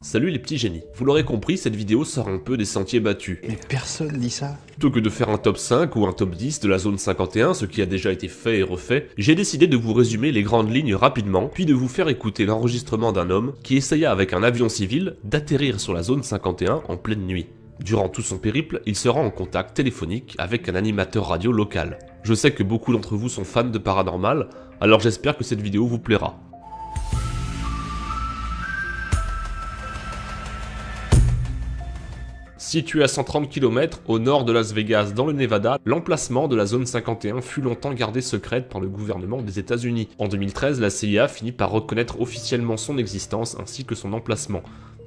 Salut les petits génies. Vous l'aurez compris, cette vidéo sort un peu des sentiers battus. Mais personne dit ça. Plutôt que de faire un top 5 ou un top 10 de la zone 51, ce qui a déjà été fait et refait, j'ai décidé de vous résumer les grandes lignes rapidement, puis de vous faire écouter l'enregistrement d'un homme qui essaya avec un avion civil d'atterrir sur la zone 51 en pleine nuit. Durant tout son périple, il se rend en contact téléphonique avec un animateur radio local. Je sais que beaucoup d'entre vous sont fans de paranormal, alors j'espère que cette vidéo vous plaira. Situé à 130 km au nord de Las Vegas dans le Nevada, l'emplacement de la zone 51 fut longtemps gardé secrète par le gouvernement des États-Unis. En 2013, la CIA finit par reconnaître officiellement son existence ainsi que son emplacement.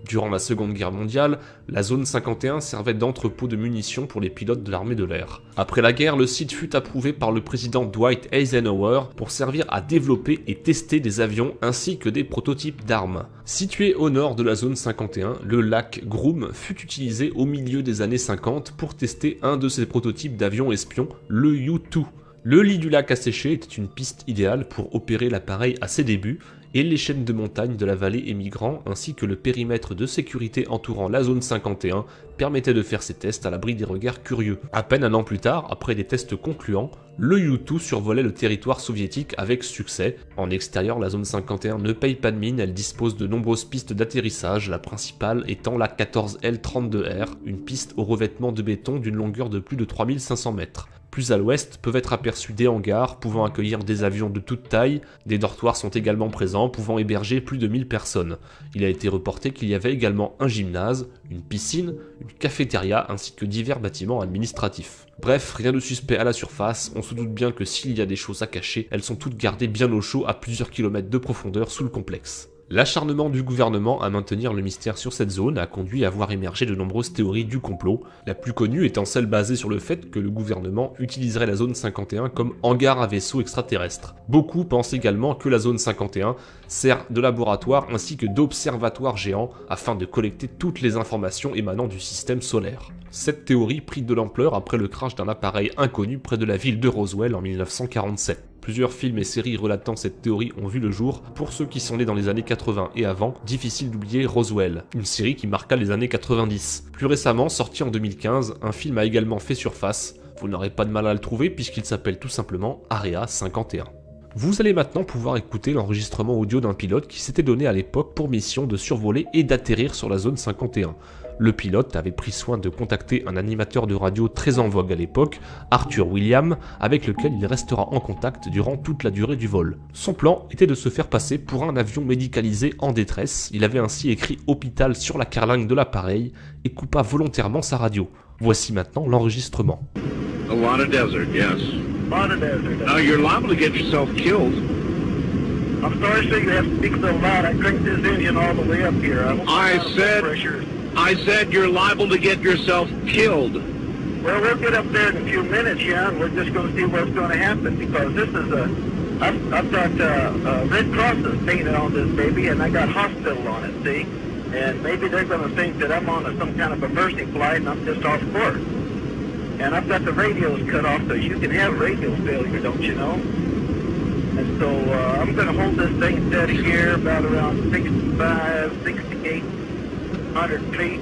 Durant la Seconde Guerre mondiale, la zone 51 servait d'entrepôt de munitions pour les pilotes de l'armée de l'air. Après la guerre, le site fut approuvé par le président Dwight Eisenhower pour servir à développer et tester des avions ainsi que des prototypes d'armes. Situé au nord de la zone 51, le lac Groom fut utilisé au milieu des années 50 pour tester un de ses prototypes d'avions espions, le U-2. Le lit du lac asséché était une piste idéale pour opérer l'appareil à ses débuts, et les chaînes de montagnes de la vallée émigrant ainsi que le périmètre de sécurité entourant la zone 51 permettaient de faire ces tests à l'abri des regards curieux. À peine un an plus tard, après des tests concluants, le U-2 survolait le territoire soviétique avec succès. En extérieur, la zone 51 ne paye pas de mine, elle dispose de nombreuses pistes d'atterrissage, la principale étant la 14L32R, une piste au revêtement de béton d'une longueur de plus de 3500 mètres. Plus à l'ouest, peuvent être aperçus des hangars pouvant accueillir des avions de toute taille, des dortoirs sont également présents pouvant héberger plus de 1000 personnes. Il a été reporté qu'il y avait également un gymnase, une piscine, une cafétéria ainsi que divers bâtiments administratifs. Bref, rien de suspect à la surface, on se doute bien que s'il y a des choses à cacher, elles sont toutes gardées bien au chaud à plusieurs kilomètres de profondeur sous le complexe. L'acharnement du gouvernement à maintenir le mystère sur cette zone a conduit à voir émerger de nombreuses théories du complot, la plus connue étant celle basée sur le fait que le gouvernement utiliserait la zone 51 comme hangar à vaisseaux extraterrestres. Beaucoup pensent également que la zone 51 sert de laboratoire ainsi que d'observatoire géant afin de collecter toutes les informations émanant du système solaire. Cette théorie prit de l'ampleur après le crash d'un appareil inconnu près de la ville de Roswell en 1947. Plusieurs films et séries relatant cette théorie ont vu le jour. Pour ceux qui sont nés dans les années 80 et avant, difficile d'oublier Roswell, une série qui marqua les années 90. Plus récemment, sorti en 2015, un film a également fait surface. Vous n'aurez pas de mal à le trouver puisqu'il s'appelle tout simplement Area 51. Vous allez maintenant pouvoir écouter l'enregistrement audio d'un pilote qui s'était donné à l'époque pour mission de survoler et d'atterrir sur la zone 51. Le pilote avait pris soin de contacter un animateur de radio très en vogue à l'époque, Arthur William, avec lequel il restera en contact durant toute la durée du vol. Son plan était de se faire passer pour un avion médicalisé en détresse, il avait ainsi écrit « hôpital » sur la carlingue de l'appareil et coupa volontairement sa radio. Voici maintenant l'enregistrement. A lot of desert, yes. A lot of desert. Now you're liable to get yourself killed. I'm sorry, sir, you have to speak so loud. I cranked this engine all the way up here. I said you're liable to get yourself killed. Well, we'll get up there in a few minutes, yeah, and we're just going to see what's going to happen because this is I've got Red Crosses painted on this baby, and I got hospital on it, see? And maybe they're going to think that I'm on some kind of a mercy flight and I'm just off course. And I've got the radios cut off, so you can have radio failure, don't you know? And so I'm going to hold this thing steady here about around 65, 68, 100 feet.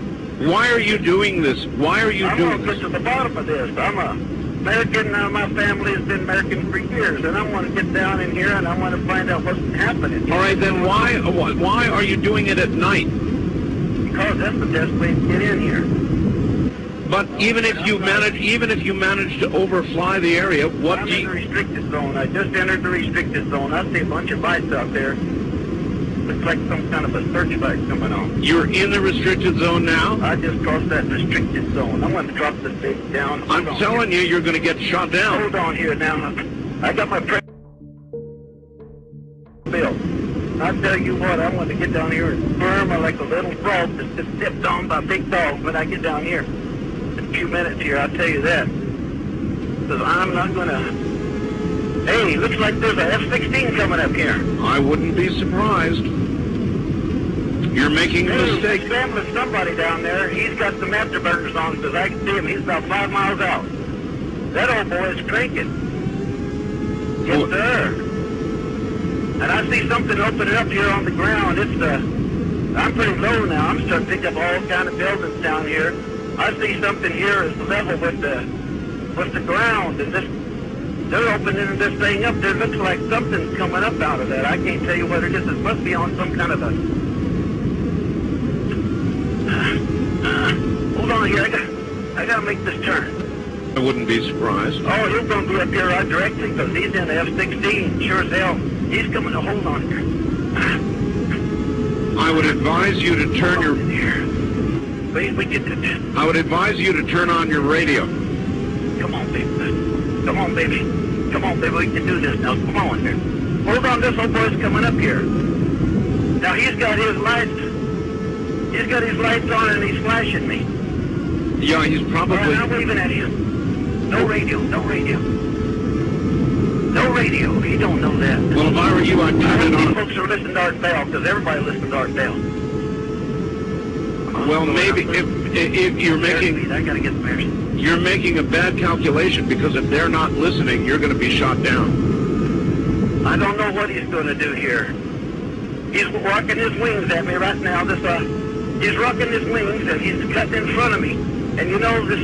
Why are you doing this? Why are you I'm doing going to this? get to the bottom of this. I'm a American. My family has been American for years, and I want to get down in here and I want to find out what's happening. All right, then why are you doing it at night? Because that's the best way to get in here. But even if you manage to overfly the area, what I'm do in the you... restricted zone. I just entered the restricted zone. I see a bunch of lights out there. Looks like some kind of a searchlight coming on. You're in the restricted zone now? I just crossed that restricted zone. I'm going to drop this thing down. I'm telling you, you're going to get shot down. Hold on here now. I got my bill. I tell you what, I want to get down here and firm like a little frog that's just stepped on by big dogs when I get down here. In a few minutes here, I'll tell you that. Because I'm not going to... Hey, looks like there's a F-16 coming up here. I wouldn't be surprised. You're making a mistake. He's scrambling somebody down there. He's got some afterburners on because I can see him. He's about 5 miles out. That old boy is cranking. Yes, sir. And I see something opening up here on the ground. It's I'm pretty low now. I'm starting to pick up all kind of buildings down here. I see something here is level with the ground, and they're opening this thing up. There looks like something's coming up out of that. I can't tell you what it is. It must be on some kind of a... hold on here. I gotta make this turn. I wouldn't be surprised. Oh, he's gonna be up here right directly because he's in the F-16. Sure as hell. He's coming to hold on here. I would advise you to turn your... We get to... I would advise you to turn on your radio. Come on, baby. Come on, baby. Come on, baby. We can do this now. Come on here. Hold on, this old boy's coming up here. Now he's got his lights. He's got his lights on and he's flashing me. Yeah, he's probably... All right, I'm waving at him. No radio. No radio. No radio. He don't know that. Well, if I were you, I'd turn it These on. folks are listening to Art Bell because everybody listens to Art Bell. Well, maybe if you're making... I gotta get some air. You're making a bad calculation because if they're not listening, you're going to be shot down. I don't know what he's going to do here. He's rocking his wings at me right now. He's rocking his wings and he's cutting in front of me. And you know this,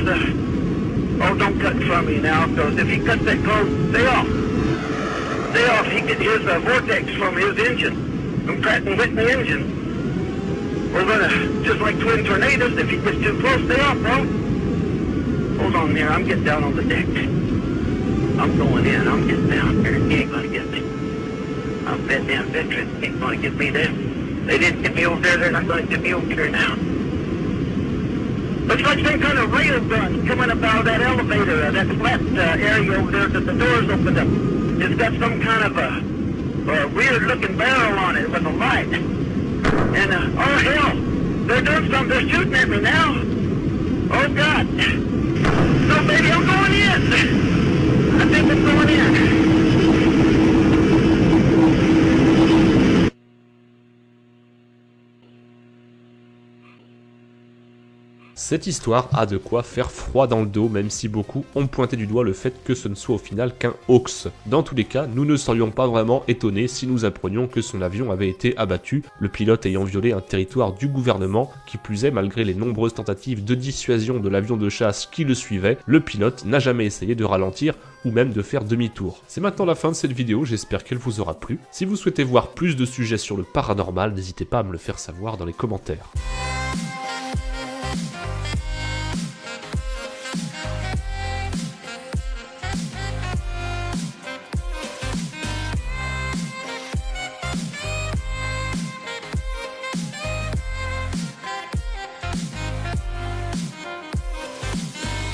oh, don't cut in front of me now, because if he cuts that close, stay off. Stay off. He gets his vortex from his engine, from Pratt & Whitney engine. We're going to, just like twin tornadoes, if he gets too close, stay off, bro. Hold on there, I'm getting down on the deck. I'm going in, I'm getting down there. He ain't gonna get me. I'm that damn veteran, he ain't gonna get me there. They didn't get me over there, they're not gonna get me over here now. Looks like some kind of rail gun coming up out of that elevator, that flat area over there that the doors opened up. It's got some kind of a weird looking barrel on it with a light. And, oh hell, they're doing something, they're shooting at me now. Oh God. No, baby, I'm going in. I think I'm going in. Cette histoire a de quoi faire froid dans le dos, même si beaucoup ont pointé du doigt le fait que ce ne soit au final qu'un hoax. Dans tous les cas, nous ne serions pas vraiment étonnés si nous apprenions que son avion avait été abattu, le pilote ayant violé un territoire du gouvernement, qui plus est, malgré les nombreuses tentatives de dissuasion de l'avion de chasse qui le suivait, le pilote n'a jamais essayé de ralentir ou même de faire demi-tour. C'est maintenant la fin de cette vidéo, j'espère qu'elle vous aura plu. Si vous souhaitez voir plus de sujets sur le paranormal, n'hésitez pas à me le faire savoir dans les commentaires.